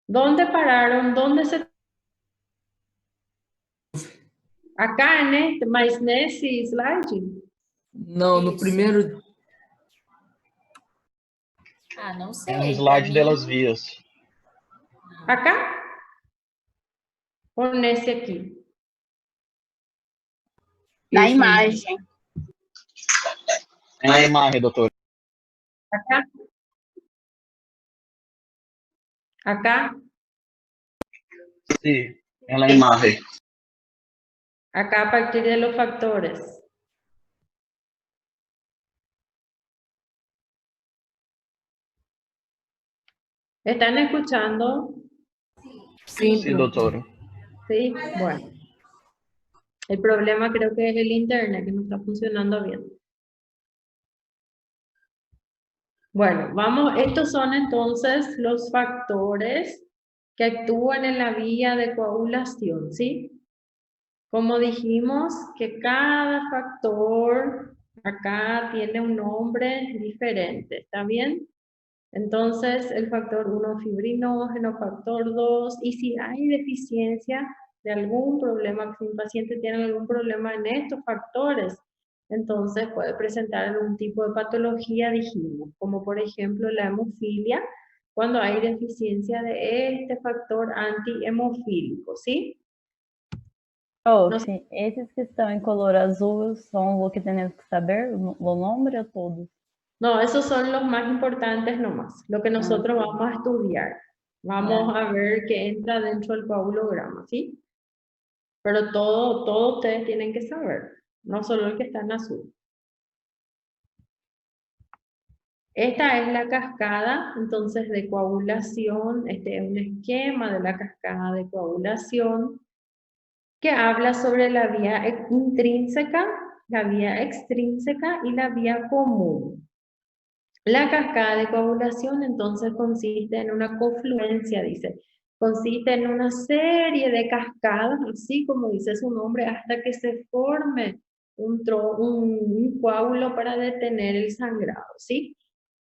¿Dónde pararon? ¿Dónde se... Acá en este, mas nesse slide? Não, no Isso. primeiro. Ah, não É sei. no pra slide mim- delas vias. Acá? Ou nesse aqui? Na Esse aí. imagem. É na imagem, doutor. Acá? Acá? Sim, é na imagem. Acá a partir de los factores. ¿Están escuchando? Sim, doutor. Sí, bueno. El problema creo que es el internet, que no está funcionando bien. Bueno, vamos, estos son entonces los factores que actúan en la vía de coagulación, ¿sí? Como dijimos, que cada factor acá tiene un nombre diferente, ¿está bien? Entonces, el factor 1 fibrinógeno, factor 2, y si hay deficiencia de algún problema, si un paciente tiene algún problema en estos factores, entonces puede presentar algún tipo de patología, dijimos, como por ejemplo la hemofilia, cuando hay deficiencia de este factor antihemofílico, ¿sí? Prof, esses que estão em color azul são o que temos que saber, o nome ou todos? No, esos son los más importantes nomás, lo que nosotros vamos a estudiar. Vamos a ver qué entra dentro del coagulograma, ¿sí? Pero todo ustedes tienen que saber, no solo el que está en azul. Esta es la cascada, entonces, de coagulación. Este es un esquema de la cascada de coagulación que habla sobre la vía intrínseca, la vía extrínseca y la vía común. La cascada de coagulación entonces consiste en una confluencia, dice, consiste en una serie de cascadas, así como dice su nombre, hasta que se forme un coágulo para detener el sangrado, ¿sí?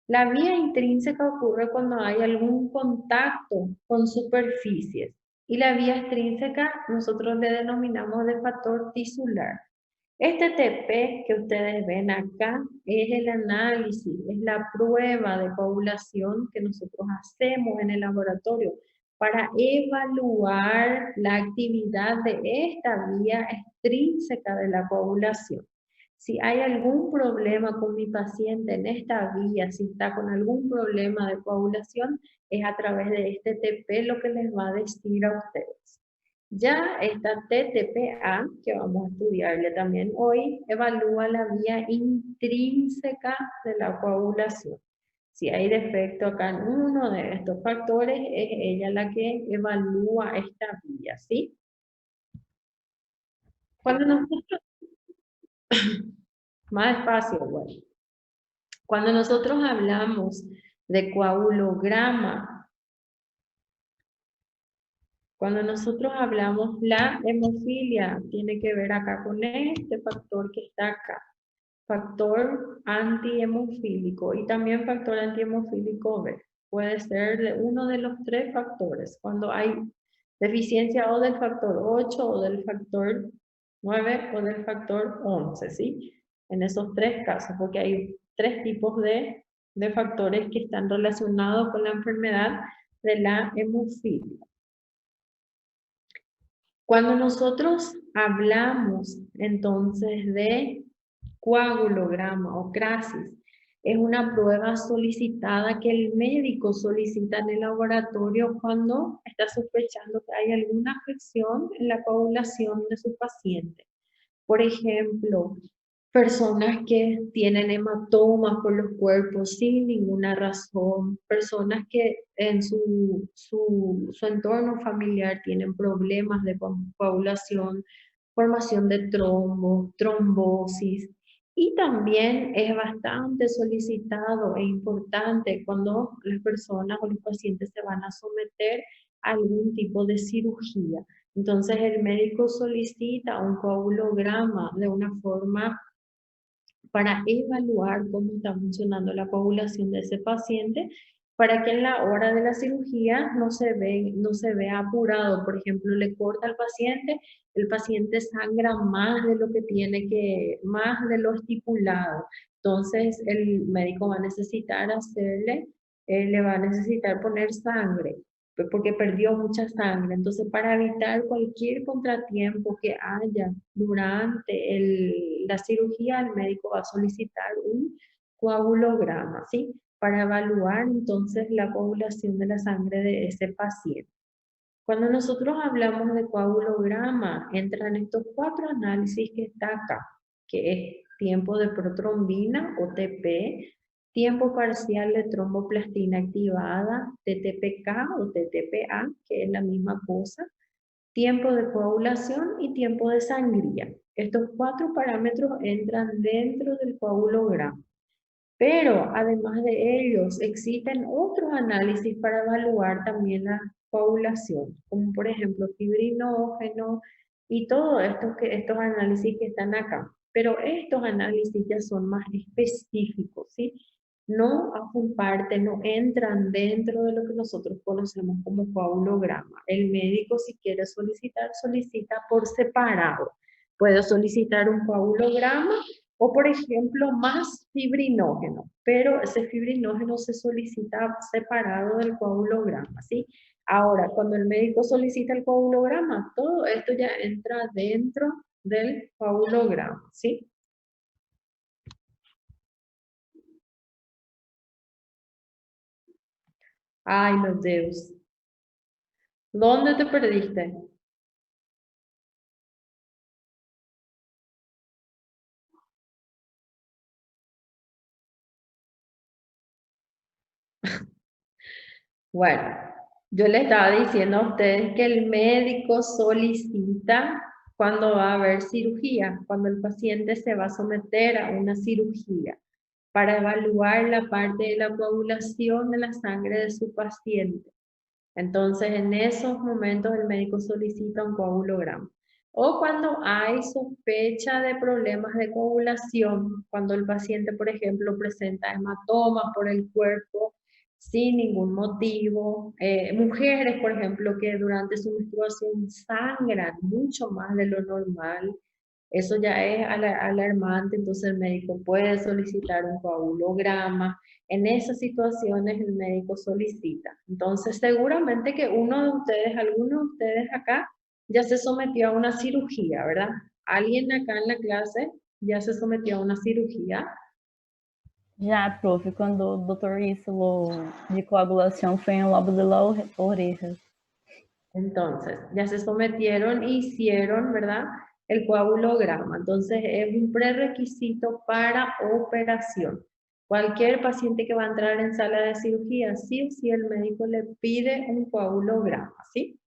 La vía intrínseca ocurre cuando hay algún contacto con superficies y la vía extrínseca nosotros le denominamos de factor tisular. Este TP que ustedes ven acá es el análisis, es la prueba de coagulación que nosotros hacemos en el laboratorio para evaluar la actividad de esta vía extrínseca de la coagulación. Si hay algún problema con mi paciente en esta vía, si está con algún problema de coagulación, es a través de este TP lo que les va a decir a ustedes. Ya esta TTPA, que vamos a estudiarle también hoy, evalúa la vía intrínseca de la coagulación. Si hay defecto acá en uno de estos factores, es ella la que evalúa esta vía, ¿sí? Cuando nosotros... Más despacio, bueno. Cuando nosotros hablamos de coagulograma, cuando nosotros hablamos la hemofilia, tiene que ver acá con este factor que está acá. Factor antihemofílico y también factor antihemofílico B. Puede ser de uno de los tres factores. Cuando hay deficiencia o del factor 8 o del factor 9 o del factor 11, ¿sí? En esos tres casos, porque hay tres tipos de factores que están relacionados con la enfermedad de la hemofilia. Cuando nosotros hablamos entonces de coagulograma o CRASIS, es una prueba solicitada que el médico solicita en el laboratorio cuando está sospechando que hay alguna afección en la coagulación de su paciente. Por ejemplo, personas que tienen hematomas por los cuerpos sin ninguna razón, personas que en su entorno familiar tienen problemas de coagulación, formación de trombos, trombosis, y también es bastante solicitado e importante cuando las personas o los pacientes se van a someter a algún tipo de cirugía. Entonces el médico solicita un coagulograma de una forma para evaluar cómo está funcionando la coagulación de ese paciente para que en la hora de la cirugía no se vea apurado. Por ejemplo, le corta al paciente, el paciente sangra más de lo que tiene que, más de lo estipulado. Entonces, el médico va a necesitar le va a necesitar poner sangre, porque perdió mucha sangre. Entonces, para evitar cualquier contratiempo que haya durante la cirugía, el médico va a solicitar un coagulograma, ¿sí? Para evaluar entonces la coagulación de la sangre de ese paciente. Cuando nosotros hablamos de coagulograma, entran estos 4 análisis que está acá, que es tiempo de protrombina o TP, tiempo parcial de tromboplastina activada, TTPK o TTPA, que es la misma cosa, tiempo de coagulación y tiempo de sangría. Estos 4 parámetros entran dentro del coagulograma. Pero además de ellos, existen otros análisis para evaluar también la coagulación, como por ejemplo fibrinógeno y todos estos análisis que están acá. Pero estos análisis ya son más específicos, ¿sí? No hacen parte, no entran dentro de lo que nosotros conocemos como coagulograma. El médico, si quiere solicitar, solicita por separado. Puede solicitar un coagulograma o, por ejemplo, más fibrinógeno, pero ese fibrinógeno se solicita separado del coagulograma, ¿sí? Ahora, cuando el médico solicita el coagulograma, todo esto ya entra dentro del coagulograma, ¿sí? Ay, los dedos. ¿Dónde te perdiste? Bueno, yo le estaba diciendo a ustedes que el médico solicita cuando va a haber cirugía, cuando el paciente se va a someter a una cirugía, para evaluar la parte de la coagulación de la sangre de su paciente. Entonces, en esos momentos el médico solicita un coagulograma. O cuando hay sospecha de problemas de coagulación, cuando el paciente, por ejemplo, presenta hematomas por el cuerpo sin ningún motivo. Mujeres, por ejemplo, que durante su menstruación sangran mucho más de lo normal. Eso ya es alarmante, entonces el médico puede solicitar un coagulograma. En esas situaciones el médico solicita. Entonces seguramente que alguno de ustedes acá ya se sometió a una cirugía, ¿verdad? ¿Alguien acá en la clase ya se sometió a una cirugía? Já, prof, quando o doutor falou de coagulação foi em lobo de la oreja. Entonces, ya se sometieron e hicieron, ¿verdad? El coagulograma. Entonces, es un prerequisito para operación. Cualquier paciente que va a entrar en sala de cirugía, sí o sí, el médico le pide un coagulograma, ¿sí?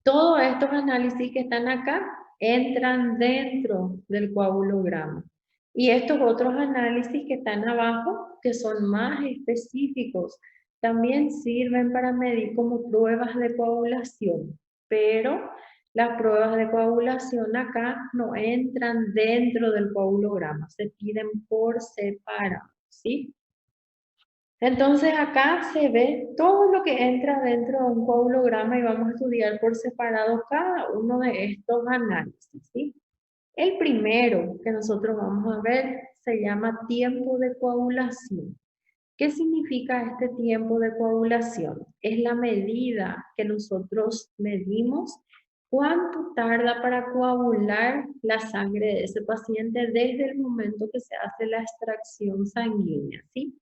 Todos estos análisis que están acá entran dentro del coagulograma. Y estos otros análisis que están abajo, que son más específicos, también sirven para medir como pruebas de coagulación. Pero las pruebas de coagulación acá no entran dentro del coagulograma, se piden por separado, ¿sí? Entonces acá se ve todo lo que entra dentro de un coagulograma y vamos a estudiar por separado cada uno de estos análisis, ¿sí? El primero que nosotros vamos a ver se llama tiempo de coagulación. ¿Qué significa este tiempo de coagulación? Es la medida que nosotros medimos cuánto tarda para coagular la sangre de ese paciente desde el momento que se hace la extracción sanguínea, ¿sí?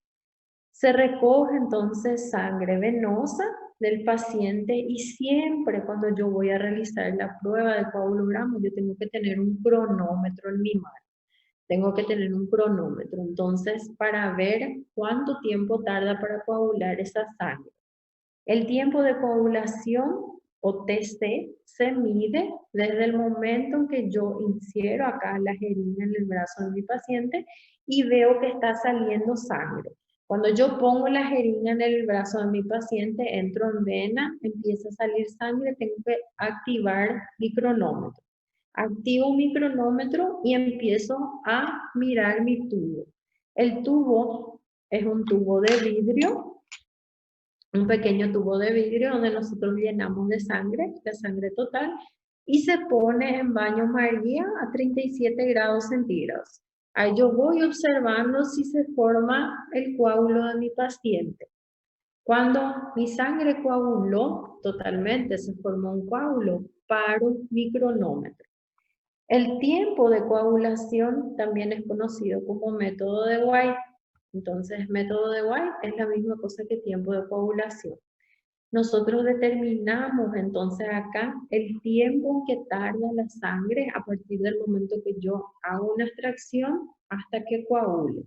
Se recoge entonces sangre venosa del paciente y siempre cuando yo voy a realizar la prueba de coagulograma yo tengo que tener un cronómetro en mi mano. Tengo que tener un cronómetro, entonces, para ver cuánto tiempo tarda para coagular esa sangre. El tiempo de coagulación o TC se mide desde el momento en que yo ingiero acá la jeringa en el brazo de mi paciente y veo que está saliendo sangre. Cuando yo pongo la jeringa en el brazo de mi paciente, entro en vena, empieza a salir sangre, tengo que activar mi cronómetro. Activo mi cronómetro y empiezo a mirar mi tubo. El tubo es un tubo de vidrio un pequeño tubo de vidrio donde nosotros llenamos de sangre, la sangre total, y se pone en baño María a 37 grados centígrados. Ahí yo voy observando si se forma el coágulo de mi paciente. Cuando mi sangre coaguló totalmente, se formó un coágulo, paro mi cronómetro. El tiempo de coagulación también es conocido como método de White. Entonces, método de White es la misma cosa que tiempo de coagulación. Nosotros determinamos entonces acá el tiempo que tarda la sangre a partir del momento que yo hago una extracción hasta que coagule.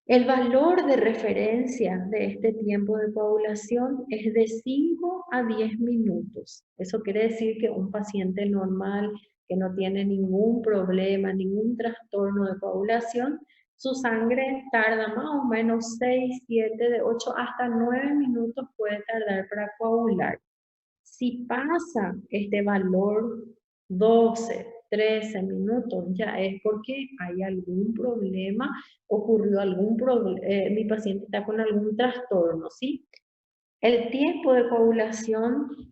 El valor de referencia de este tiempo de coagulación es de 5 a 10 minutos. Eso quiere decir que un paciente normal que no tiene ningún problema, ningún trastorno de coagulación, su sangre tarda más o menos 6, 7, de 8 hasta 9 minutos puede tardar para coagular. Si pasa este valor 12, 13 minutos, ya es porque hay algún problema, ocurrió algún problema, mi paciente está con algún trastorno, ¿sí? El tiempo de coagulación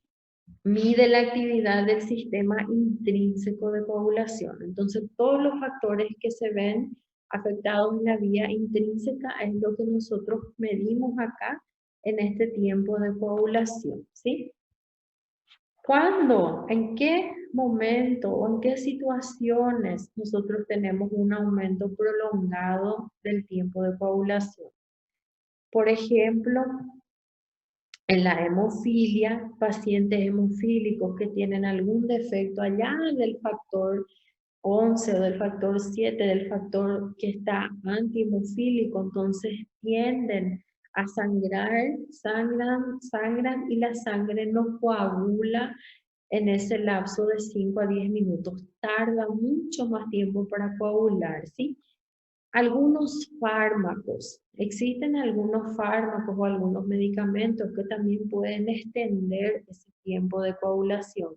mide la actividad del sistema intrínseco de coagulación. Entonces, todos los factores que se ven afectados en la vía intrínseca es lo que nosotros medimos acá en este tiempo de coagulación, ¿sí? ¿Cuándo? ¿En qué momento o en qué situaciones nosotros tenemos un aumento prolongado del tiempo de coagulación? Por ejemplo, en la hemofilia, pacientes hemofílicos que tienen algún defecto allá del factor 11 o del factor 7, del factor que está antihemofílico, entonces tienden a sangrar, sangran y la sangre no coagula en ese lapso de 5 a 10 minutos. Tarda mucho más tiempo para coagular, ¿sí? Algunos fármacos, existen algunos fármacos o algunos medicamentos que también pueden extender ese tiempo de coagulación,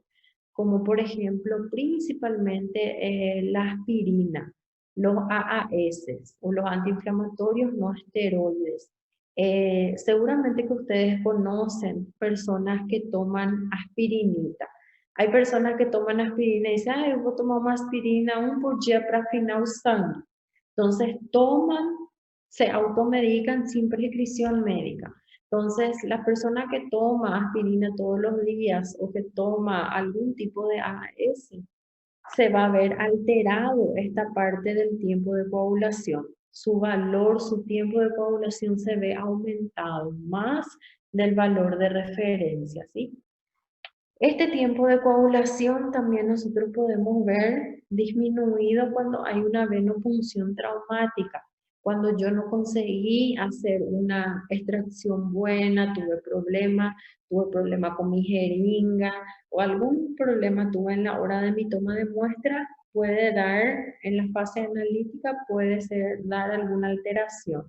como por ejemplo principalmente la aspirina, los AAS o los antiinflamatorios no esteroides. Seguramente que ustedes conocen personas que toman aspirinita. Hay personas que toman aspirina y dicen, yo voy a tomar una aspirina un día para afinar el sangue. Entonces toman, se automedican sin prescripción médica. Entonces, la persona que toma aspirina todos los días o que toma algún tipo de AAS, se va a ver alterado esta parte del tiempo de coagulación. Su valor, su tiempo de coagulación se ve aumentado más del valor de referencia, ¿sí? Este tiempo de coagulación también nosotros podemos ver disminuido cuando hay una venopunción traumática. Cuando yo no conseguí hacer una extracción buena, tuve problema con mi jeringa o algún problema tuve en la hora de mi toma de muestra, puede dar, en la fase analítica, puede dar alguna alteración.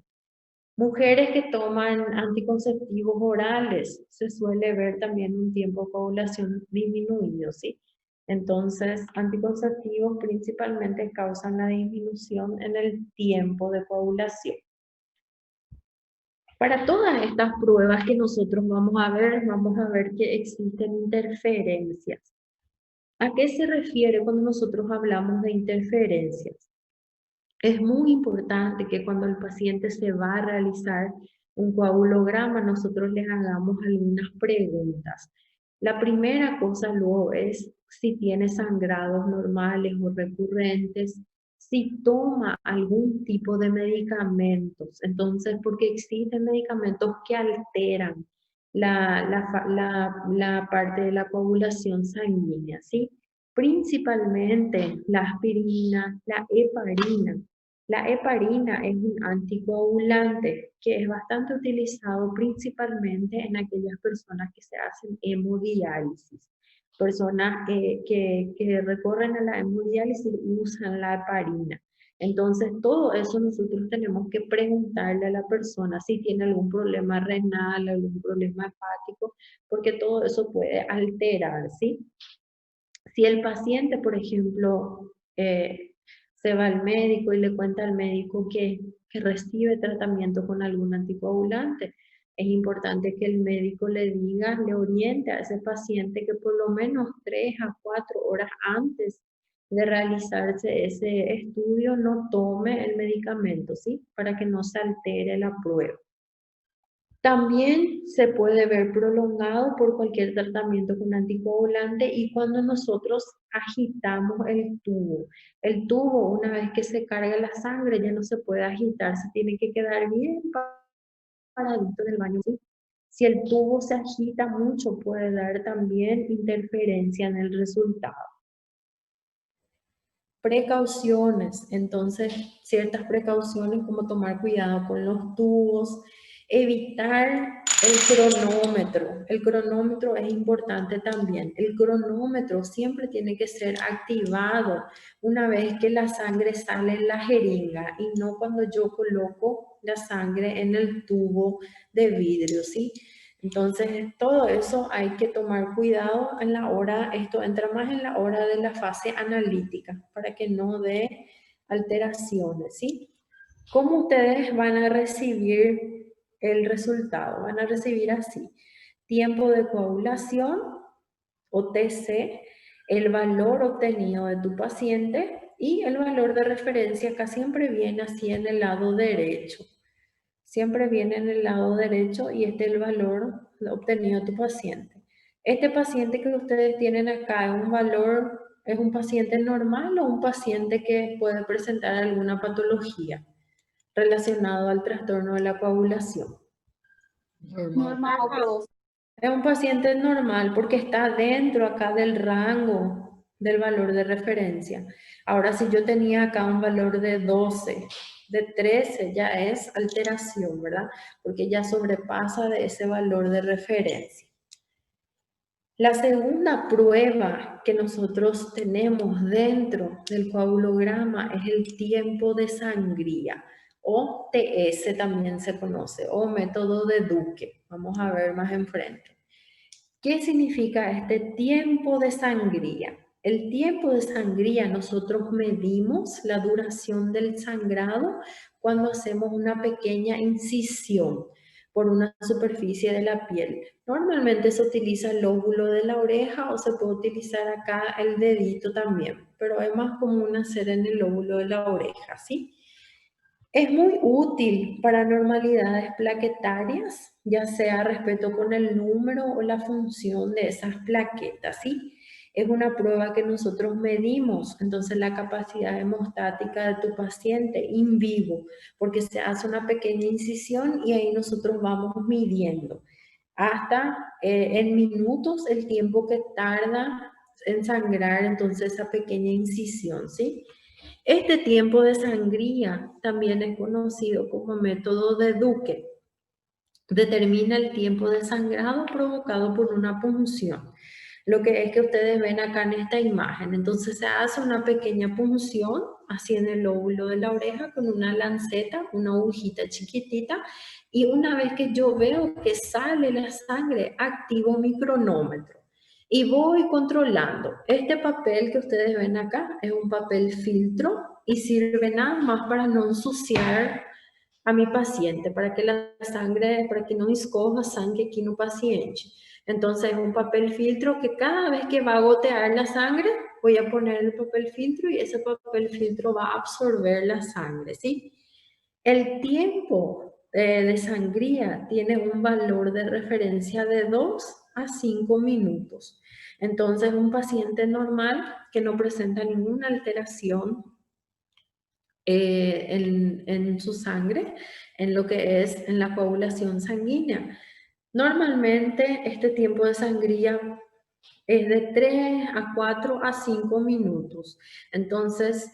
Mujeres que toman anticonceptivos orales, se suele ver también un tiempo de coagulación disminuido, ¿sí? Entonces, anticonceptivos principalmente causan la disminución en el tiempo de coagulación. Para todas estas pruebas que nosotros vamos a ver que existen interferencias. ¿A qué se refiere cuando nosotros hablamos de interferencias? Es muy importante que cuando el paciente se va a realizar un coagulograma, nosotros les hagamos algunas preguntas. La primera cosa luego es si tiene sangrados normales o recurrentes, si toma algún tipo de medicamentos. Entonces, porque existen medicamentos que alteran la parte de la coagulación sanguínea, ¿sí? Principalmente la aspirina, la heparina. La heparina es un anticoagulante que es bastante utilizado principalmente en aquellas personas que se hacen hemodiálisis. Personas que recorren a la hemodiálisis usan la heparina. Entonces, todo eso nosotros tenemos que preguntarle a la persona si tiene algún problema renal, algún problema hepático, porque todo eso puede alterar, ¿sí? Si el paciente, por ejemplo, se va al médico y le cuenta al médico que recibe tratamiento con algún anticoagulante, es importante que el médico le diga, le oriente a ese paciente que por lo menos 3 a 4 horas antes de realizarse ese estudio no tome el medicamento, ¿sí? Para que no se altere la prueba. También se puede ver prolongado por cualquier tratamiento con anticoagulante y cuando nosotros agitamos el tubo. El tubo, una vez que se carga la sangre, ya no se puede agitar, se tiene que quedar bien paradito en el baño. ¿Sí? Si el tubo se agita mucho, puede dar también interferencia en el resultado. Precauciones, entonces ciertas precauciones como tomar cuidado con los tubos, evitar el cronómetro. El cronómetro es importante también. El cronómetro siempre tiene que ser activado una vez que la sangre sale en la jeringa y no cuando yo coloco la sangre en el tubo de vidrio, ¿sí? Entonces, todo eso hay que tomar cuidado en la hora, esto entra más en la hora de la fase analítica, para que no dé alteraciones, ¿sí? ¿Cómo ustedes van a recibir el resultado? Van a recibir así, tiempo de coagulación, o TC, el valor obtenido de tu paciente y el valor de referencia acá siempre viene así en el lado derecho. Siempre viene en el lado derecho y este es el valor obtenido de tu paciente. Este paciente que ustedes tienen acá es un valor, ¿es un paciente normal o un paciente que puede presentar alguna patología relacionada al trastorno de la coagulación? Normal. Es un paciente normal porque está dentro acá del rango del valor de referencia. Ahora, si yo tenía acá un valor de 12, de 13, ya es alteración, ¿verdad? Porque ya sobrepasa de ese valor de referencia. La segunda prueba que nosotros tenemos dentro del coagulograma es el tiempo de sangría, o TS también se conoce, o método de Duque. Vamos a ver más enfrente. ¿Qué significa este tiempo de sangría? El tiempo de sangría nosotros medimos la duración del sangrado cuando hacemos una pequeña incisión por una superficie de la piel. Normalmente se utiliza el lóbulo de la oreja o se puede utilizar acá el dedito también, pero es más común hacer en el lóbulo de la oreja, ¿sí? Es muy útil para anormalidades plaquetarias, ya sea respecto con el número o la función de esas plaquetas, ¿sí? Es una prueba que nosotros medimos, entonces la capacidad hemostática de tu paciente in vivo, porque se hace una pequeña incisión y ahí nosotros vamos midiendo hasta en minutos el tiempo que tarda en sangrar entonces esa pequeña incisión, ¿sí? Este tiempo de sangría también es conocido como método de Duque. Determina el tiempo de sangrado provocado por una punción. Lo que es que ustedes ven acá en esta imagen. Entonces se hace una pequeña punción así en el lóbulo de la oreja con una lanceta, una agujita chiquitita. Y una vez que yo veo que sale la sangre, activo mi cronómetro. Y voy controlando. Este papel que ustedes ven acá es un papel filtro y sirve nada más para no ensuciar a mi paciente, para que la sangre, para que no escorra sangre aquí no paciente. Entonces es un papel filtro que cada vez que va a gotear la sangre, voy a poner el papel filtro y ese papel filtro va a absorber la sangre, ¿sí? El tiempo de sangría tiene un valor de referencia de 2 a 5 minutos. Entonces, un paciente normal que no presenta ninguna alteración en su sangre, en lo que es en la coagulación sanguínea. Normalmente, este tiempo de sangría es de 3 a 4 a 5 minutos. Entonces,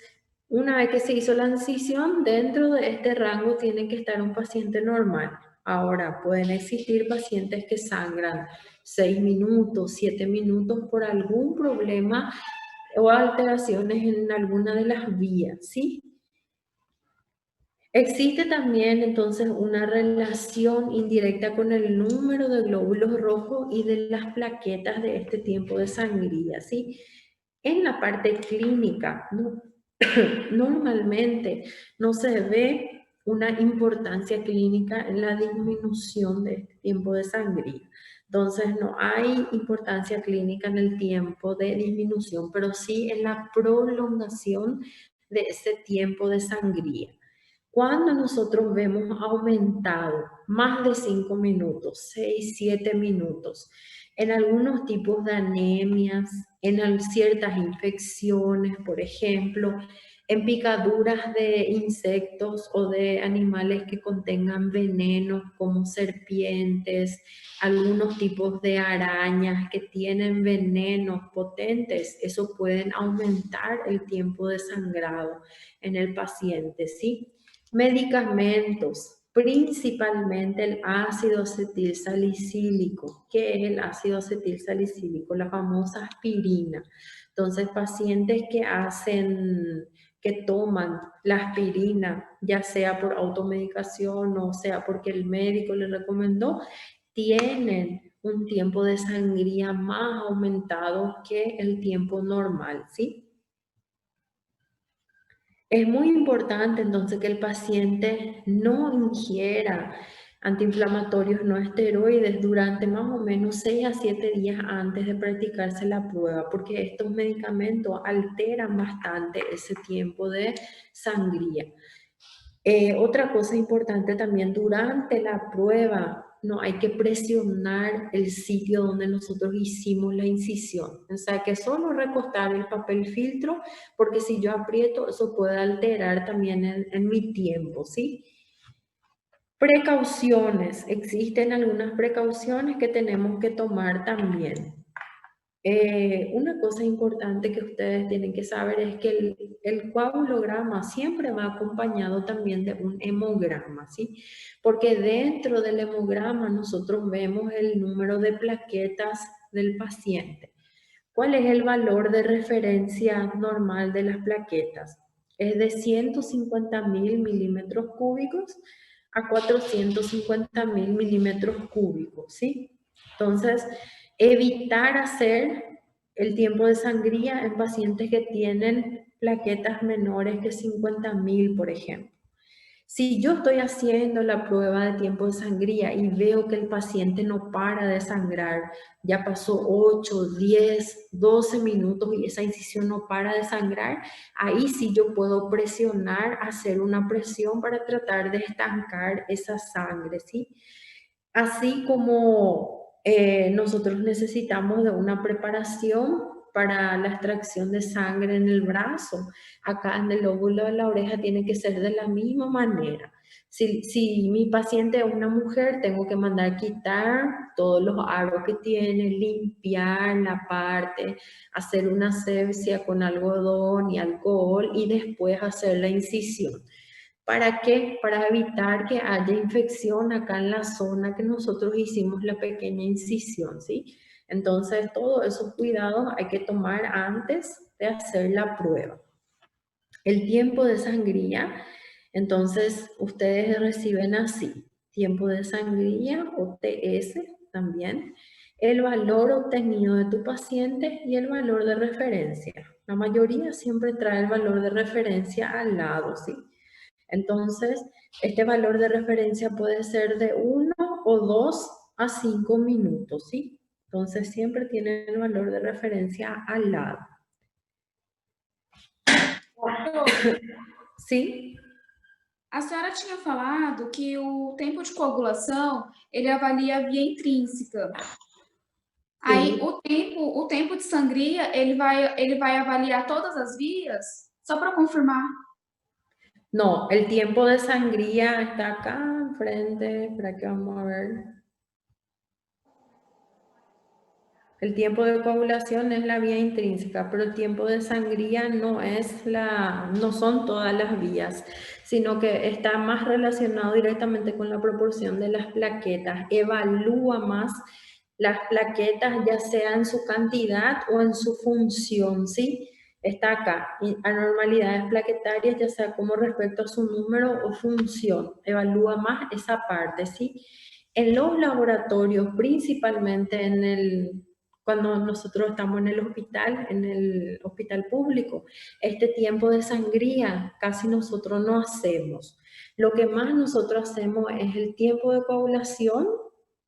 una vez que se hizo la incisión, dentro de este rango tiene que estar un paciente normal. Ahora, pueden existir pacientes que sangran 6 minutos, 7 minutos por algún problema o alteraciones en alguna de las vías, ¿sí? Existe también entonces una relación indirecta con el número de glóbulos rojos y de las plaquetas de este tiempo de sangría, ¿sí? En la parte clínica, normalmente no se ve una importancia clínica en la disminución de este tiempo de sangría. Entonces no hay importancia clínica en el tiempo de disminución, pero sí en la prolongación de ese tiempo de sangría. Cuando nosotros vemos aumentado más de 5 minutos, 6, 7 minutos, en algunos tipos de anemias, en ciertas infecciones, por ejemplo, en picaduras de insectos o de animales que contengan venenos como serpientes, algunos tipos de arañas que tienen venenos potentes, eso pueden aumentar el tiempo de sangrado en el paciente, ¿sí? Medicamentos, principalmente el ácido acetilsalicílico. ¿Qué es el ácido acetilsalicílico? La famosa aspirina. Entonces, pacientes que toman la aspirina, ya sea por automedicación o sea porque el médico les recomendó, tienen un tiempo de sangría más aumentado que el tiempo normal, ¿sí? Es muy importante entonces que el paciente no ingiera antiinflamatorios no esteroides durante más o menos 6 a 7 días antes de practicarse la prueba, porque estos medicamentos alteran bastante ese tiempo de sangría. Otra cosa importante también, durante la prueba no hay que presionar el sitio donde nosotros hicimos la incisión. O sea, que solo recostar el papel filtro, porque si yo aprieto, eso puede alterar también en mi tiempo, ¿sí? Precauciones. Existen algunas precauciones que tenemos que tomar también. Una cosa importante que ustedes tienen que saber es que el coagulograma siempre va acompañado también de un hemograma, ¿sí? Porque dentro del hemograma nosotros vemos el número de plaquetas del paciente. ¿Cuál es el valor de referencia normal de las plaquetas? Es de 150.000 milímetros cúbicos a 450.000 milímetros cúbicos, ¿sí? Entonces, evitar hacer el tiempo de sangría en pacientes que tienen plaquetas menores que 50.000, por ejemplo. Si yo estoy haciendo la prueba de tiempo de sangría y veo que el paciente no para de sangrar, ya pasó 8, 10, 12 minutos y esa incisión no para de sangrar, ahí sí yo puedo presionar, hacer una presión para tratar de estancar esa sangre, ¿sí? Así como nosotros necesitamos de una preparación para la extracción de sangre en el brazo, acá en el lóbulo de la oreja tiene que ser de la misma manera. Si mi paciente es una mujer, tengo que mandar quitar todos los aros que tiene, limpiar la parte, hacer una asepsia con algodón y alcohol y después hacer la incisión. ¿Para qué? Para evitar que haya infección acá en la zona que nosotros hicimos la pequeña incisión, ¿sí? Entonces, todos esos cuidados hay que tomar antes de hacer la prueba. El tiempo de sangría, entonces, ustedes reciben así, tiempo de sangría o TS también, el valor obtenido de tu paciente y el valor de referencia. La mayoría siempre trae el valor de referencia al lado, ¿sí? Entonces, este valor de referencia puede ser de 1 o 2 a 5 minutos, ¿sí? Entonces, siempre tiene el valor de referencia al lado. Sim? A senhora tinha falado que o tempo de coagulação, ele avalia a via intrínseca. Aí, o tempo de sangria, ele vai avaliar todas as vias? Só para confirmar. No, el tiempo de sangría está acá enfrente, para que vamos a ver. El tiempo de coagulación es la vía intrínseca, pero el tiempo de sangría no son todas las vías, sino que está más relacionado directamente con la proporción de las plaquetas. Evalúa más las plaquetas, ya sea en su cantidad o en su función, ¿sí? Está acá, anormalidades plaquetarias, ya sea como respecto a su número o función. Evalúa más esa parte, ¿sí? En los laboratorios, principalmente cuando nosotros estamos en el hospital público. Este tiempo de sangría casi nosotros no hacemos. Lo que más nosotros hacemos es el tiempo de coagulación,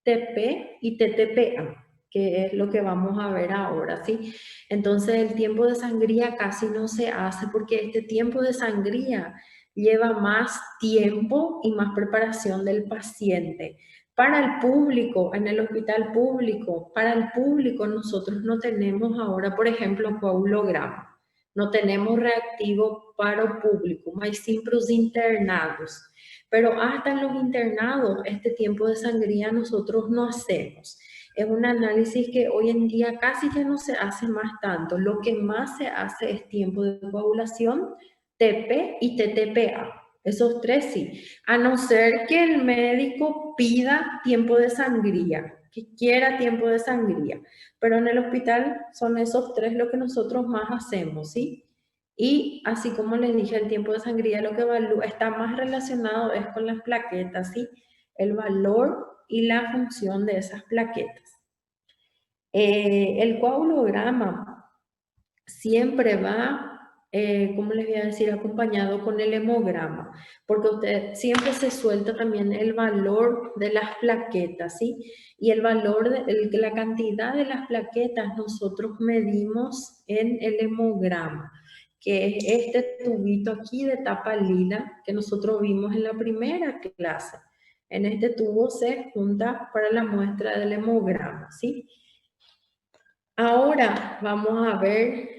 TP y TTPA, que es lo que vamos a ver ahora, ¿sí? Entonces el tiempo de sangría casi no se hace porque este tiempo de sangría lleva más tiempo y más preparación del paciente. Para el público, en el hospital público, para el público nosotros no tenemos ahora, por ejemplo, coagulograma, no tenemos reactivo para el público, mas siempre los internados. Pero hasta en los internados, este tiempo de sangría nosotros no hacemos. Es un análisis que hoy en día casi ya no se hace más tanto. Lo que más se hace es tiempo de coagulación, TP y TTPA. Esos tres sí. A no ser que el médico pida tiempo de sangría, que quiera tiempo de sangría. Pero en el hospital son esos tres lo que nosotros más hacemos, ¿sí? Y así como les dije, el tiempo de sangría lo que está más relacionado es con las plaquetas, ¿sí? El valor y la función de esas plaquetas. El coagulograma siempre va, ¿cómo les voy a decir? Acompañado con el hemograma, porque usted siempre se suelta también el valor de las plaquetas, ¿sí? Y el valor de la cantidad de las plaquetas nosotros medimos en el hemograma, que es este tubito aquí de tapa lila que nosotros vimos en la primera clase. En este tubo se junta para la muestra del hemograma, ¿sí? Ahora vamos a ver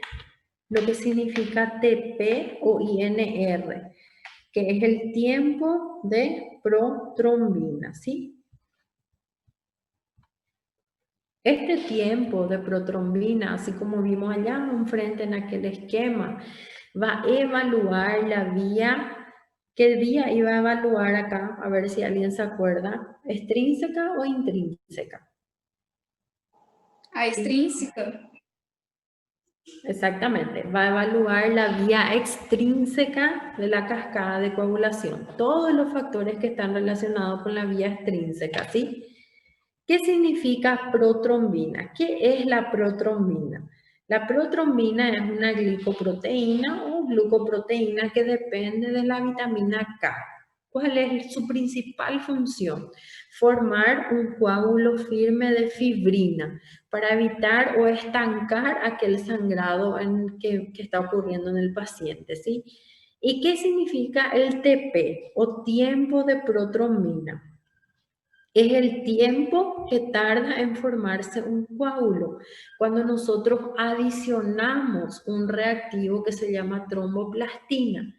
lo que significa TP o INR, que es el tiempo de protrombina, ¿sí? Este tiempo de protrombina, así como vimos allá enfrente en aquel esquema, va a evaluar la vía. ¿Qué vía iba a evaluar acá? A ver si alguien se acuerda. ¿Extrínseca o intrínseca? A extrínseca. Exactamente, va a evaluar la vía extrínseca de la cascada de coagulación. Todos los factores que están relacionados con la vía extrínseca, ¿sí? ¿Qué significa protrombina? ¿Qué es la protrombina? La protrombina es una glicoproteína o glucoproteína que depende de la vitamina K. ¿Cuál es su principal función? Formar un coágulo firme de fibrina para evitar o estancar aquel sangrado que está ocurriendo en el paciente, ¿sí? ¿Y qué significa el TP o tiempo de protrombina? Es el tiempo que tarda en formarse un coágulo. Cuando nosotros adicionamos un reactivo que se llama tromboplastina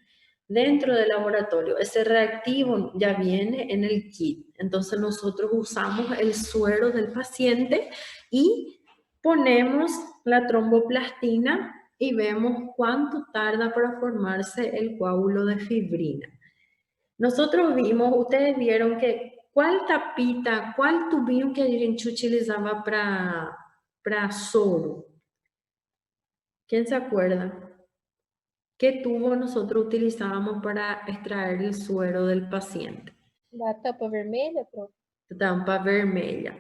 dentro del laboratorio, ese reactivo ya viene en el kit. Entonces nosotros usamos el suero del paciente y ponemos la tromboplastina y vemos cuánto tarda para formarse el coágulo de fibrina. Nosotros vimos, ustedes vieron que qual tapita, qual tubinho que a gente utilizava para soro? ¿Quién se acuerda? ¿Qué tubo nosotros utilizábamos para extraer el suero del paciente? La tapa vermelha, prof. Tampa vermelha.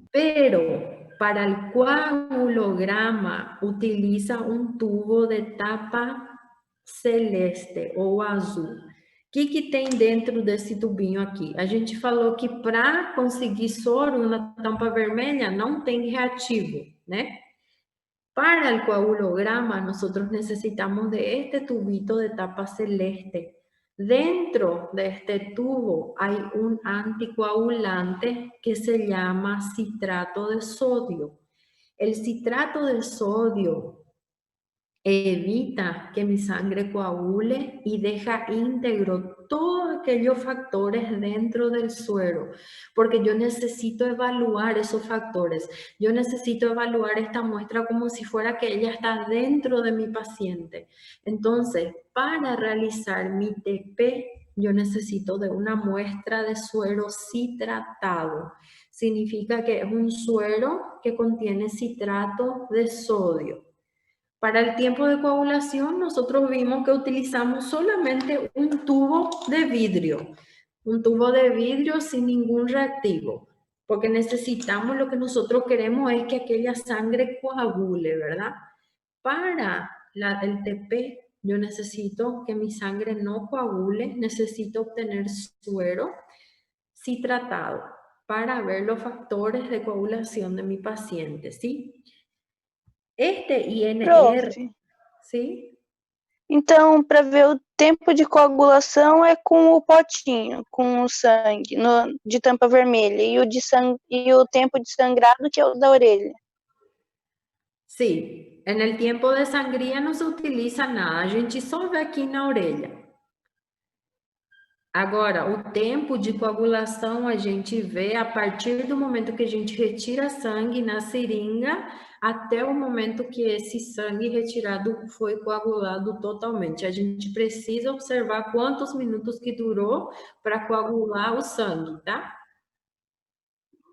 Pero para el coagulograma utiliza un tubo de tapa celeste ou azul. O que tem dentro desse tubinho aqui? A gente falou que para conseguir soro na tampa vermelha não tem reativo, né? Para el coagulograma nosotros necesitamos de este tubito de tapa celeste. Dentro de este tubo hay un anticoagulante que se llama citrato de sodio. El citrato de sodio evita que mi sangre coagule y deja íntegro todos aquellos factores dentro del suero, porque yo necesito evaluar esos factores. Yo necesito evaluar esta muestra como si fuera que ella está dentro de mi paciente. Entonces, para realizar mi TP, yo necesito de una muestra de suero citratado. Significa que es un suero que contiene citrato de sodio. Para el tiempo de coagulación, nosotros vimos que utilizamos solamente un tubo de vidrio sin ningún reactivo. porque necesitamos, lo que nosotros queremos es que aquella sangre coagule, ¿verdad? Para el TP, yo necesito que mi sangre no coagule, necesito obtener suero citratado para ver los factores de coagulación de mi paciente, ¿sí? Este INR, Prof, ¿sí? então, para ver o tempo de coagulação é com o potinho, com o sangue de tampa vermelha, e o tempo de sangrado que é o da orelha. Sí, en el tiempo de sangría no se utiliza nada, a gente só vê aqui na orelha. Agora, o tempo de coagulação a gente vê a partir do momento que a gente retira sangue na seringa até o momento que esse sangue retirado foi coagulado totalmente. A gente precisa observar quantos minutos que durou para coagular o sangue, tá?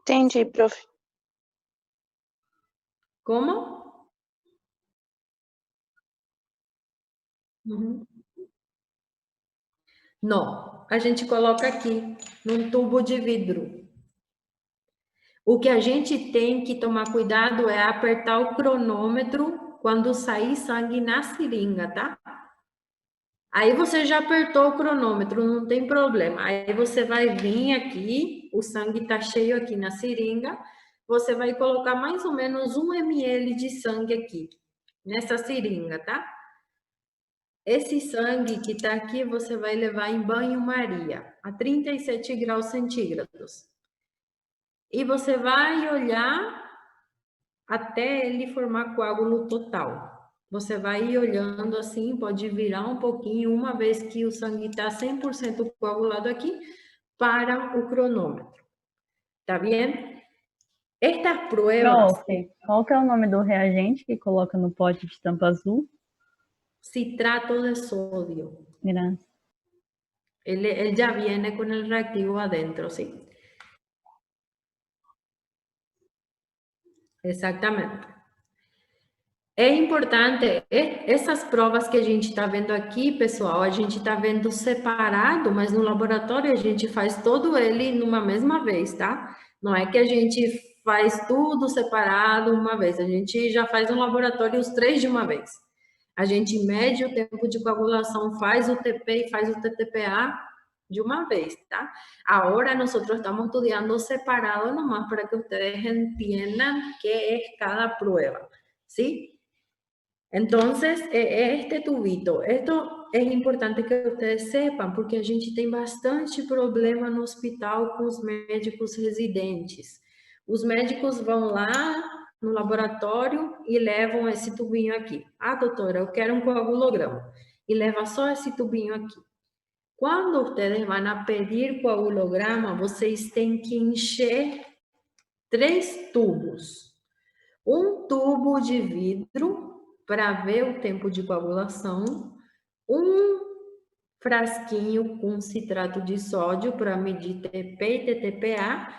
Entendi, prof. Como? Uhum. Não, a gente coloca aqui, num tubo de vidro. O que a gente tem que tomar cuidado é apertar o cronômetro quando sair sangue na seringa, tá? Aí você já apertou o cronômetro, não tem problema. Aí você vai vir aqui, o sangue tá cheio aqui na seringa, você vai colocar mais ou menos 1 ml de sangue aqui, nessa seringa, tá? Esse sangue que tá aqui, você vai levar em banho-maria, a 37 graus centígrados. E você vai olhar até ele formar coágulo total. Você vai ir olhando assim, pode virar um pouquinho, uma vez que o sangue está 100% coagulado aqui, para o cronômetro. Tá bem? Estas pruebas... Prof, qual que é o nome do reagente que coloca no pote de tampa azul? Citrato de sodio. Graças. Él ya viene con el reactivo adentro, sí. Exatamente. É importante, essas provas que a gente está vendo aqui, pessoal, a gente está vendo separado, mas no laboratório a gente faz todo ele numa mesma vez, tá? Não é que a gente faz tudo separado uma vez, a gente já faz no laboratório os 3 de uma vez. A gente mede o tempo de coagulação, faz o TP e faz o TTPA de uma vez, tá? Agora nós estamos estudando separado nomás para que vocês entendam que é cada prueba, ¿sí? Entonces, este tubito, esto es importante que ustedes sepan, porque a gente tem bastante problema no hospital com os médicos residentes. Os médicos vão lá no laboratório e levam esse tubinho aqui. Ah, doutora, eu quero um coagulograma. E leva só esse tubinho aqui. Quando vocês vão a pedir coagulograma, vocês têm que encher 3 tubos. Um tubo de vidro para ver o tempo de coagulação, um frasquinho com citrato de sódio para medir TP e TTPA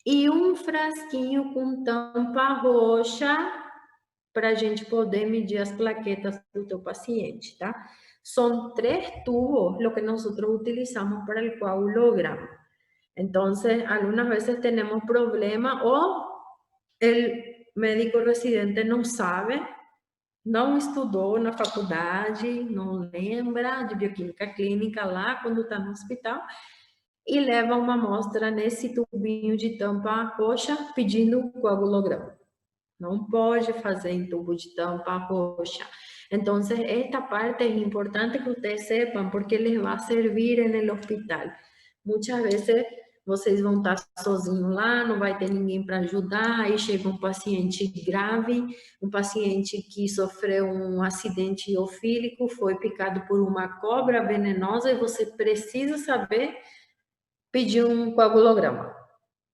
e um frasquinho com tampa roxa para a gente poder medir as plaquetas do teu paciente, tá? São 3 tubos lo que nosotros utilizamos para el coagulograma. Entonces, algunas veces tenemos problema o el médico residente não sabe, não estudou na faculdade, não lembra de bioquímica clínica lá quando está no hospital e leva uma amostra nesse tubinho de tampa roxa pedindo coagulograma. Não pode fazer em tubo de tampa roxa. Então, esta parte é importante que vocês sepam porque les vai servir no hospital. Muitas vezes vocês vão estar sozinhos lá, não vai ter ninguém para ajudar, aí chega um paciente grave, um paciente que sofreu um acidente iofílico, foi picado por uma cobra venenosa e você precisa saber pedir um coagulograma.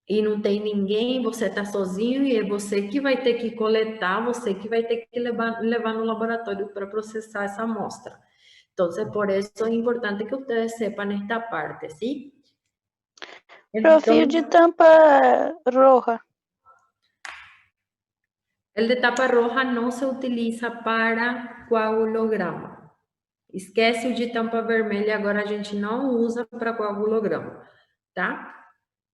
E não tem ninguém, você está sozinho e é você que vai ter que coletar, você que vai ter que levar no laboratório para processar essa amostra. Então, por isso é importante que vocês sepam esta parte, ¿sí? Profil de tampa roja. El de tapa roja no se utiliza para coagulograma. Esquece o de tampa vermelha, agora a gente não usa para coagulograma, tá?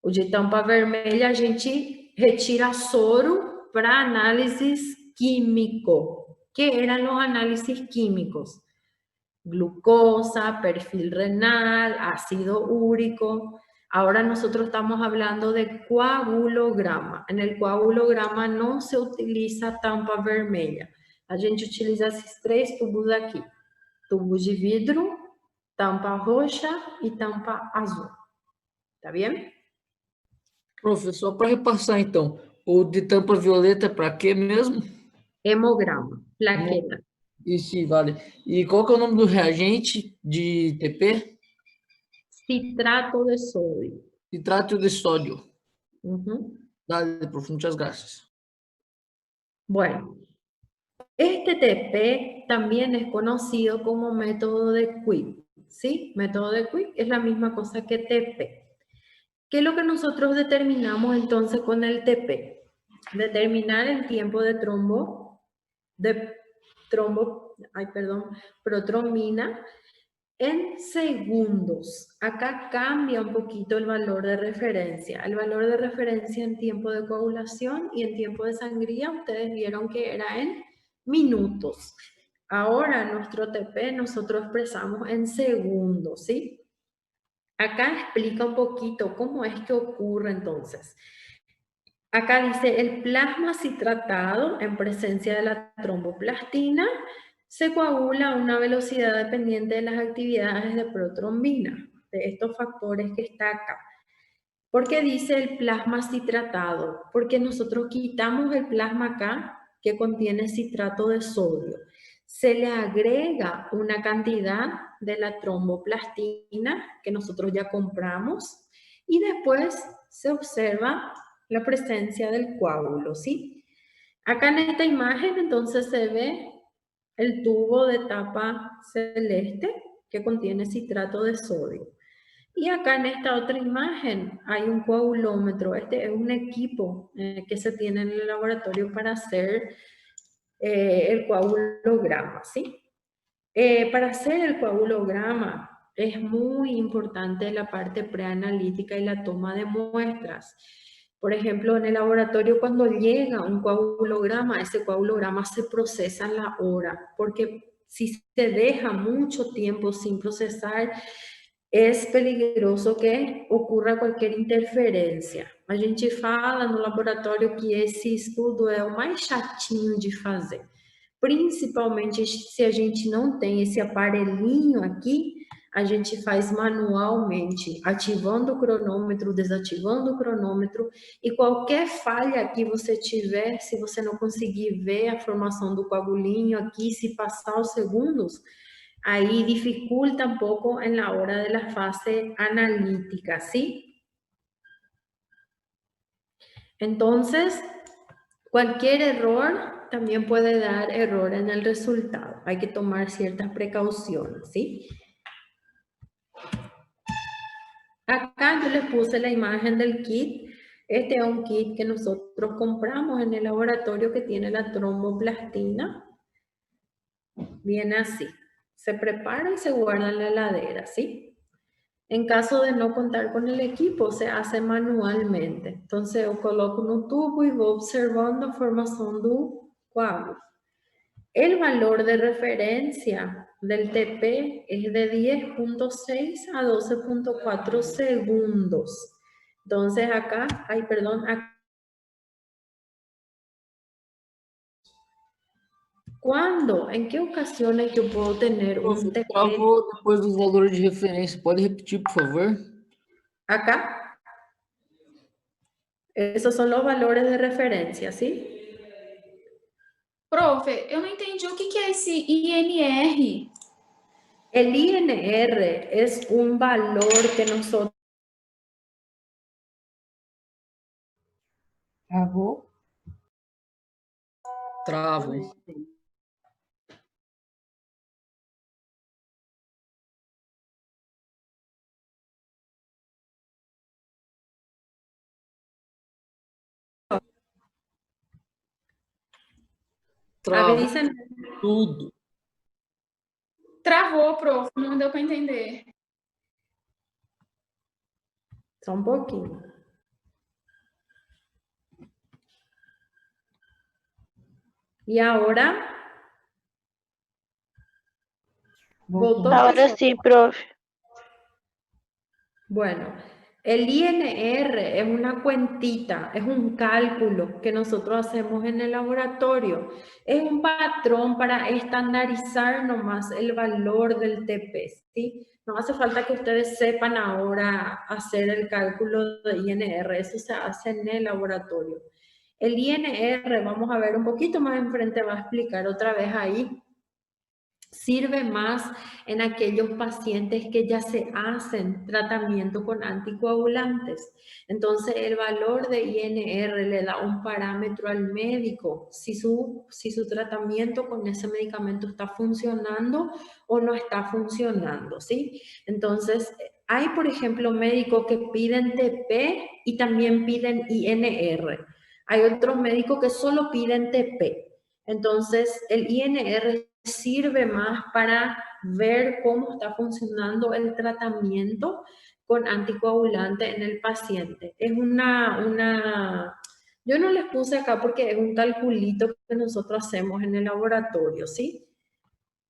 O de tampa vermelha, a gente retira soro para análises químico. ¿Qué eran los análisis químicos? Glucosa, perfil renal, ácido úrico. Ahora nosotros estamos hablando de coagulograma. En el coagulograma no se utiliza tampa vermelha. A gente utiliza esses 3 tubos aqui. Tubo de vidro, tampa roxa e tampa azul. Tá bem? Prof, só para repassar então, o de tampa violeta para quê mesmo? Hemograma, plaqueta. Isso, vale. E qual que é o nome do reagente de TP? Citrato de sódio. Citrato de sódio. Uhum. Dale, prof, muchas gracias. Bueno, este TP también es conocido como método de Quick, ¿sí? Método de Quick es la misma cosa que TP. ¿Qué es lo que nosotros determinamos entonces con el TP? Determinar el tiempo de protrombina en segundos. Acá cambia un poquito el valor de referencia. El valor de referencia en tiempo de coagulación y en tiempo de sangría, ustedes vieron que era en minutos. Ahora nuestro TP nosotros expresamos en segundos, ¿sí? Acá explica un poquito cómo es que ocurre entonces. Acá dice el plasma citratado en presencia de la tromboplastina se coagula a una velocidad dependiente de las actividades de protrombina, de estos factores que está acá. ¿Por qué dice el plasma citratado? Porque nosotros quitamos el plasma acá que contiene citrato de sodio. Se le agrega una cantidad de la tromboplastina que nosotros ya compramos y después se observa la presencia del coágulo, ¿sí? Acá en esta imagen entonces se ve el tubo de tapa celeste que contiene citrato de sodio. Y acá en esta otra imagen hay un coagulómetro. Este es un equipo que se tiene en el laboratorio para hacer el coagulograma, ¿sí? Para hacer el coagulograma es muy importante la parte preanalítica y la toma de muestras. Por ejemplo, en el laboratorio cuando llega un coagulograma, ese coagulograma se procesa en la hora, porque si se deja mucho tiempo sin procesar, es peligroso que ocurra qualquer interferência. A gente fala no laboratório que esse estudo é o mais chatinho de fazer. Principalmente se a gente não tem esse aparelhinho aqui, a gente faz manualmente, ativando o cronômetro, desativando o cronômetro, e qualquer falha que você tiver, se você não conseguir ver a formação do coagulinho aqui, se passar os segundos, ahí dificulta un poco en la hora de la fase analítica, ¿sí? Entonces, cualquier error también puede dar error en el resultado. Hay que tomar ciertas precauciones, ¿sí? Acá yo les puse la imagen del kit. Este es un kit que nosotros compramos en el laboratorio que tiene la tromboplastina. Viene así. Se prepara y se guarda en la heladera, ¿sí? En caso de no contar con el equipo, se hace manualmente. Entonces, yo coloco no tubo y voy observando a formación do coágulo. El valor de referencia del TP es de 10.6 a 12.4 segundos. Entonces, acá, ¿cuándo? ¿En qué ocasiones yo puedo tener un TP? Travou depois dos valores de referência. Pode repetir, por favor? Acá. Esos son los valores de referencia, ¿sí? Prof, eu não entendi o que é esse INR. El INR es un valor que nosotros... Travou? Travo. Travou Avisan... tudo. Travou, prof, não deu para entender. Só um pouquinho. Y ahora, ¿votó? Ahora sí, profe. Bueno, el INR es una cuentita, es un cálculo que nosotros hacemos en el laboratorio. Es un patrón para estandarizar nomás el valor del TP, ¿sí? No hace falta que ustedes sepan ahora hacer el cálculo de INR, eso se hace en el laboratorio. El INR, vamos a ver un poquito más enfrente, va a explicar otra vez ahí. Sirve más en aquellos pacientes que ya se hacen tratamiento con anticoagulantes. Entonces, el valor de INR le da un parámetro al médico si su tratamiento con ese medicamento está funcionando o no está funcionando, ¿sí? Entonces, hay, por ejemplo, médicos que piden TP y también piden INR. Hay otros médicos que solo piden TP. Entonces, el INR sirve más para ver cómo está funcionando el tratamiento con anticoagulante en el paciente. Es yo no les puse acá porque es un calculito que nosotros hacemos en el laboratorio, ¿sí?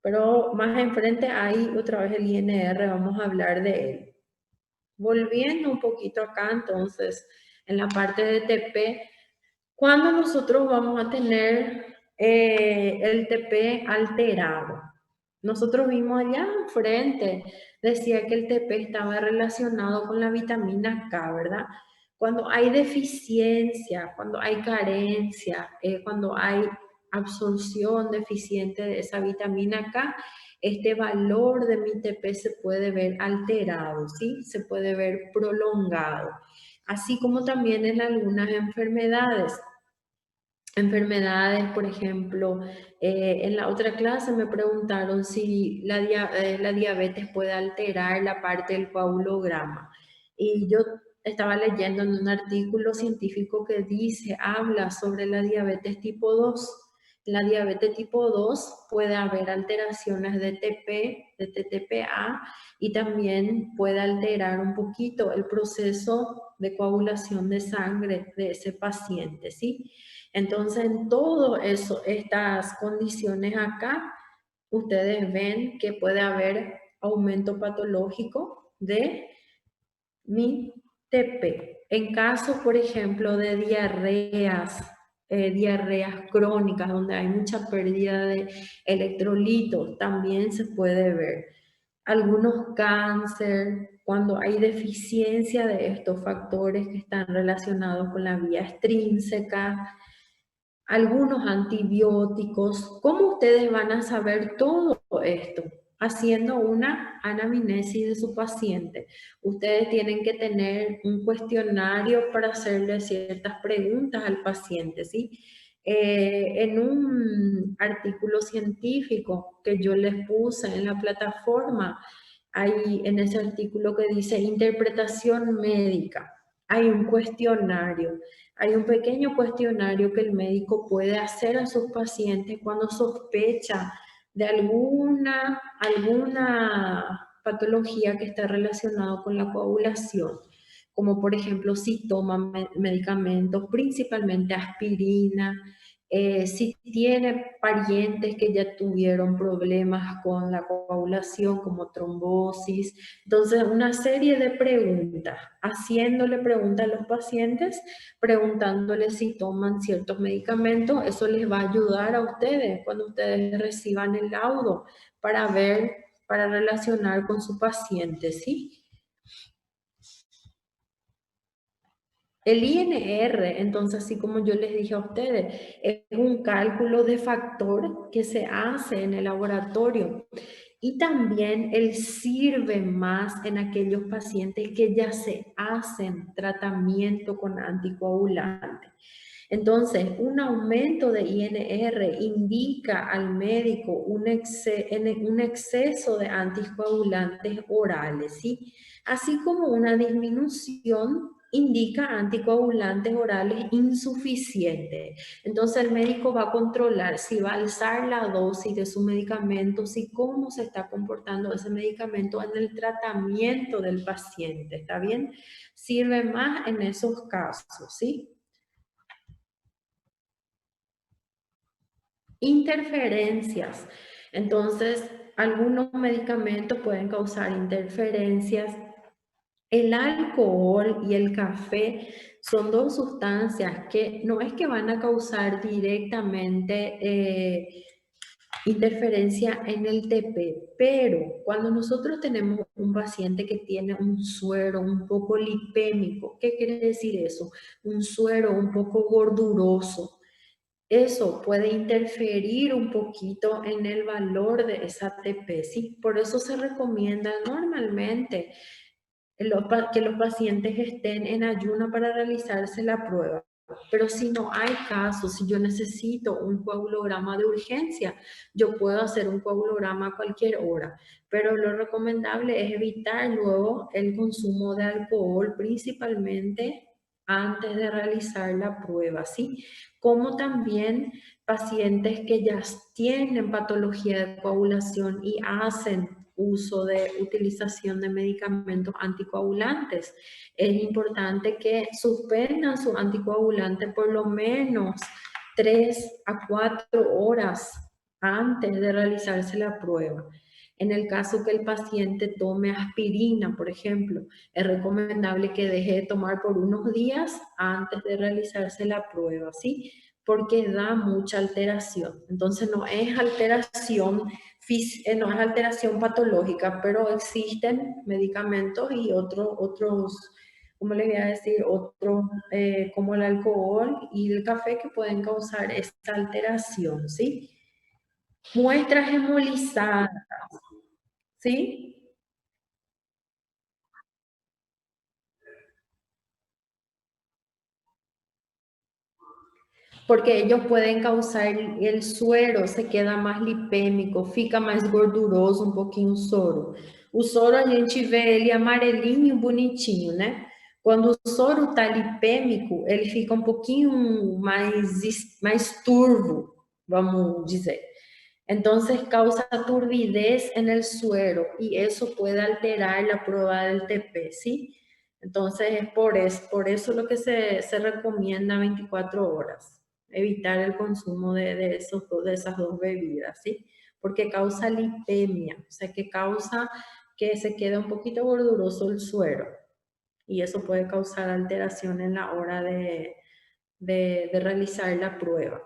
Pero más enfrente hay otra vez el INR, vamos a hablar de él. Volviendo un poquito acá, entonces, en la parte de TP, ¿cuándo nosotros vamos a tener el TP alterado? Nosotros vimos allá enfrente, decía que el TP estaba relacionado con la vitamina K, ¿verdad? Cuando hay deficiencia, cuando hay carencia, cuando hay absorción deficiente de esa vitamina K, este valor de mi TP se puede ver alterado, ¿sí? Se puede ver prolongado. Así como también en algunas enfermedades. Por ejemplo, en la otra clase me preguntaron si la diabetes puede alterar la parte del coagulograma. Y yo estaba leyendo en un artículo científico que habla sobre la diabetes tipo 2. En la diabetes tipo 2 puede haber alteraciones de TP, de TTPA, y también puede alterar un poquito el proceso de coagulación de sangre de ese paciente, ¿sí? Entonces, en todo eso, estas condiciones acá, ustedes ven que puede haber aumento patológico de mi TP. En caso, por ejemplo, de diarreas crónicas, donde hay mucha pérdida de electrolitos, también se puede ver. Algunos cáncer, cuando hay deficiencia de estos factores que están relacionados con la vía extrínseca, algunos antibióticos. ¿Cómo ustedes van a saber todo esto? Haciendo una anamnesis de su paciente. Ustedes tienen que tener un cuestionario para hacerle ciertas preguntas al paciente, ¿sí? En un artículo científico que yo les puse en la plataforma, hay en ese artículo que dice interpretación médica, hay un cuestionario. Hay un pequeño cuestionario que el médico puede hacer a sus pacientes cuando sospecha de alguna patología que está relacionada con la coagulación, como por ejemplo si toman medicamentos, principalmente aspirina, si tiene parientes que ya tuvieron problemas con la coagulación como trombosis. Entonces, una serie de preguntas, haciéndole preguntas a los pacientes, preguntándoles si toman ciertos medicamentos. Eso les va a ayudar a ustedes cuando ustedes reciban el laudo para ver, para relacionar con su paciente, ¿sí? El INR, entonces, así como yo les dije a ustedes, es un cálculo de factor que se hace en el laboratorio y también él sirve más en aquellos pacientes que ya se hacen tratamiento con anticoagulantes. Entonces, un aumento de INR indica al médico un exceso de anticoagulantes orales, ¿sí? Así como una disminución indica anticoagulantes orales insuficientes. Entonces el médico va a controlar si va a alzar la dosis de su medicamento, si cómo se está comportando ese medicamento en el tratamiento del paciente, ¿está bien? Sirve más en esos casos, ¿sí? Interferencias. Entonces, algunos medicamentos pueden causar interferencias. El alcohol y el café son dos sustancias que no es que van a causar directamente interferencia en el TP, pero cuando nosotros tenemos un paciente que tiene un suero un poco lipémico, ¿qué quiere decir eso? Un suero un poco gorduroso. Eso puede interferir un poquito en el valor de esa ATP, ¿sí? Por eso se recomienda normalmente que los pacientes estén en ayuno para realizarse la prueba. Pero si no hay casos, si yo necesito un coagulograma de urgencia, yo puedo hacer un coagulograma a cualquier hora. Pero lo recomendable es evitar luego el consumo de alcohol, principalmente antes de realizar la prueba, ¿sí? Como también pacientes que ya tienen patología de coagulación y hacen uso de utilización de medicamentos anticoagulantes. Es importante que suspendan su anticoagulante por lo menos 3 a 4 horas antes de realizarse la prueba. En el caso que el paciente tome aspirina, por ejemplo, es recomendable que deje de tomar por unos días antes de realizarse la prueba, ¿sí? Porque da mucha alteración. Entonces no es alteración patológica, pero existen medicamentos y otros, ¿cómo le voy a decir? Otros como el alcohol y el café que pueden causar esta alteración, ¿sí? Muestras hemolizadas, ¿sí? Porque ellos pueden causar el suero, se queda mais lipêmico, fica mais gorduroso um pouquinho o soro. O soro a gente vê ele amarelinho, bonitinho, né? Quando o soro tá lipêmico, ele fica um pouquinho mais turvo, vamos dizer. Entonces causa turbidez en el suero y eso puede alterar la prueba del TP, ¿sí? Entonces es por eso lo que se recomienda 24 horas, evitar el consumo de esas dos bebidas, ¿sí? Porque causa lipemia, o sea que causa que se quede un poquito gorduroso el suero y eso puede causar alteración en la hora de realizar la prueba.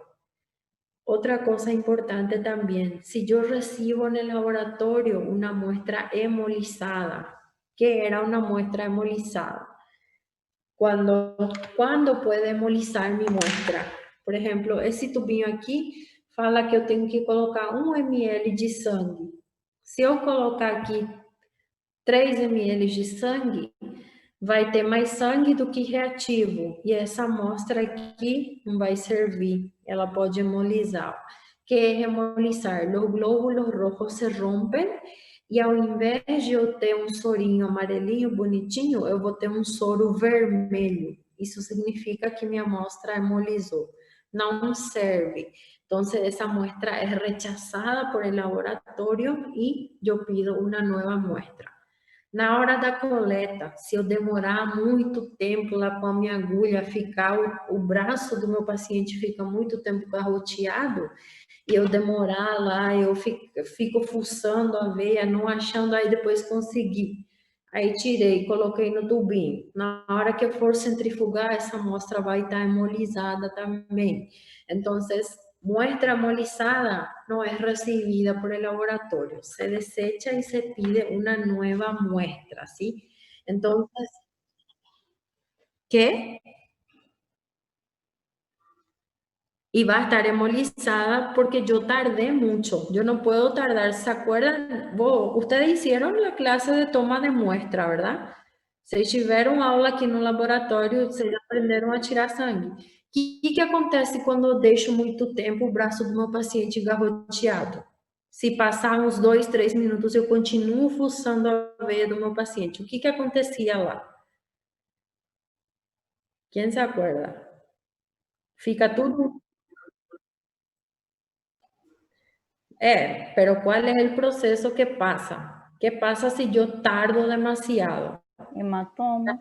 Otra cosa importante también, si yo recibo en el laboratorio una muestra hemolizada, ¿qué era una muestra hemolizada? ¿Cuándo puede hemolizar mi muestra? Por ejemplo, esse tubinho aqui fala que eu tenho que colocar 1 ml de sangue. Se eu colocar aqui 3 ml de sangue, vai ter mais sangue do que reativo. E essa amostra aqui não vai servir. Ela pode hemolizar. ¿Qué es hemolizar? Los glóbulos rojos se rompen e ao invés de eu ter um sorinho amarelinho, bonitinho, eu vou ter um soro vermelho. Isso significa que minha amostra hemolizou. Não serve. Entonces, esa muestra es rechazada por el laboratorio y yo pido una nueva muestra. Na hora da coleta, se eu demorar muito tempo lá com a minha agulha, o braço do meu paciente fica muito tempo garroteado, e eu demorar lá, eu fico fuçando a veia, não achando, aí depois consegui. Aí tirei, coloquei no tubinho. Na hora que eu for centrifugar, essa amostra vai estar hemolizada também. Então, muestra hemolizada no es recibida por el laboratorio, se desecha y se pide una nueva muestra, ¿sí? Entonces, ¿qué? Y va a estar hemolizada porque yo tardé mucho, yo no puedo tardar, ¿se acuerdan? Ustedes hicieron la clase de toma de muestra, ¿verdad? Vocês tiveram aula aqui no laboratório, vocês aprenderam a tirar sangue. O que acontece quando eu deixo muito tempo o braço do meu paciente garroteado? Se passar uns 2, 3 minutos, eu continuo fuçando a veia do meu paciente. O que acontecia lá? Quem se acorda? Fica tudo... pero ¿cuál es el proceso que pasa? ¿Qué pasa si yo tardo demasiado? Hematoma.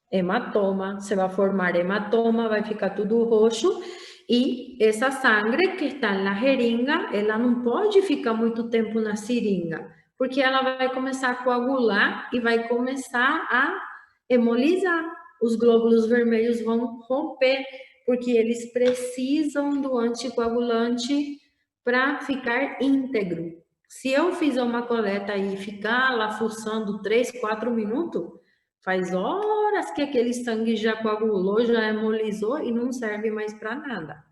Hematoma, se vai formar hematoma, vai ficar tudo roxo E essa sangre que está na jeringa, ela não pode ficar muito tempo na seringa, porque ela vai começar a coagular e vai começar a hemolizar. Os glóbulos vermelhos vão romper, porque eles precisam do anticoagulante para ficar íntegro. Se eu fizer uma coleta e ficar lá fuçando 3, 4 minutos, faz horas que aquele sangue já coagulou, já hemolizou e não serve mais para nada.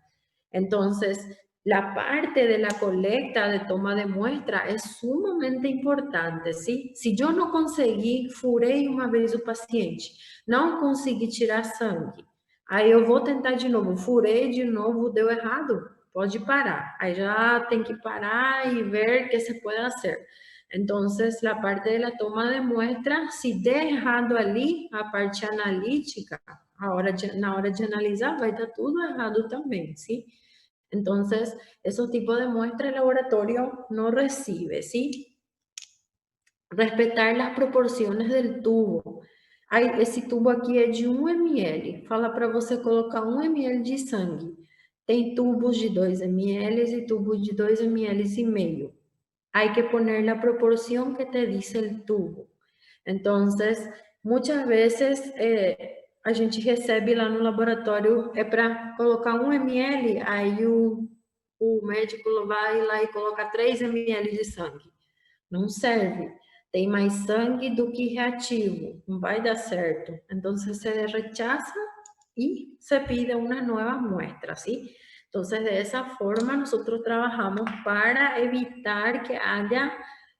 Entonces, la parte de la colecta de toma de muestra es sumamente importante, ¿sí? Si yo no conseguí, furei uma vez o paciente, não consegui tirar sangue, aí eu vou tentar de novo, furei de novo, deu errado, pode parar. Aí já tem que parar y ver qué se puede hacer. Entonces, la parte de la toma de muestra, si der errado ali, a parte analítica, na hora de analisar, vai dar tudo errado também, ¿sí? Entonces, esos tipos de muestras el laboratorio no recibe, ¿sí? Respetar las proporciones del tubo. Aí, esse tubo aqui é de 1 ml. Fala para você colocar 1 ml de sangue. Tem tubos de 2 ml y tubos de 2 ml y medio. Hay que poner la proporción que te dice el tubo. Entonces, muchas veces a gente recebe lá no laboratório, é para colocar 1 ml, aí o médico vai lá e coloca 3 ml de sangue. Não serve. Tem mais sangue do que reativo. Não vai dar certo. Então, se rechaza y se pide una nueva muestra, ¿sí? Entonces, de esa forma, nosotros trabajamos para evitar que haya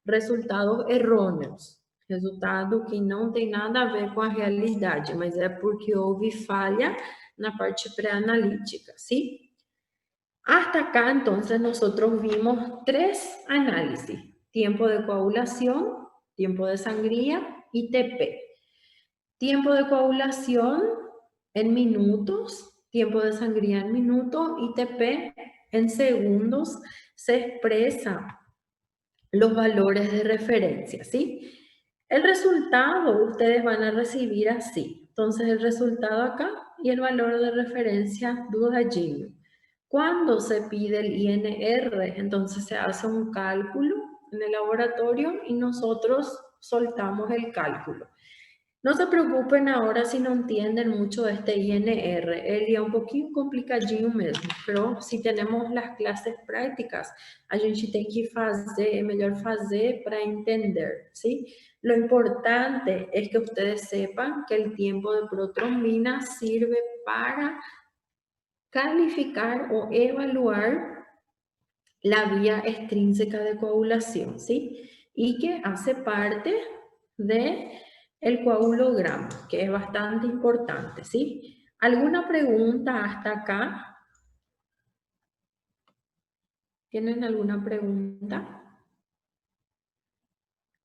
resultados errôneos. Resultado que não tem nada a ver com a realidade, mas é porque houve falha na parte pré-analítica, ¿sí? Hasta acá, entonces, nosotros vimos 3 análisis. Tiempo de coagulación, tiempo de sangría y TP. Tiempo de coagulación en minutos, tiempo de sangría en minutos y TP en segundos, se expresa los valores de referencia, ¿sí? El resultado ustedes van a recibir así. Entonces, el resultado acá y el valor de referencia do ladinho. Cuando se pide el INR, entonces se hace un cálculo en el laboratorio y nosotros soltamos el cálculo. No se preocupen ahora si no entienden mucho este INR, ele é um pouquinho complicadinho mesmo, pero se temos as classes práticas, a gente tem que fazer, é melhor fazer para entender, ¿sí? Lo importante es que ustedes sepan que el tiempo de protrombina sirve para calificar o evaluar la vía extrínseca de coagulación, ¿sí? Y que hace parte de el coagulograma, que es bastante importante, ¿sí? ¿Alguna pregunta hasta acá? ¿Tienen alguna pregunta?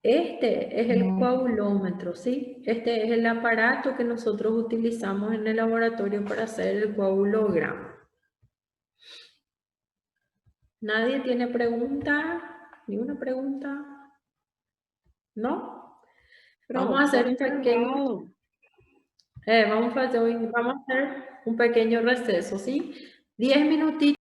Este es el coagulómetro, ¿sí? Este es el aparato que nosotros utilizamos en el laboratorio para hacer el coagulograma. ¿Nadie tiene pregunta? ¿Ninguna pregunta? ¿No? Vamos a hacer un pequeño... vamos a hacer un pequeño receso, ¿sí? 10 minutitos.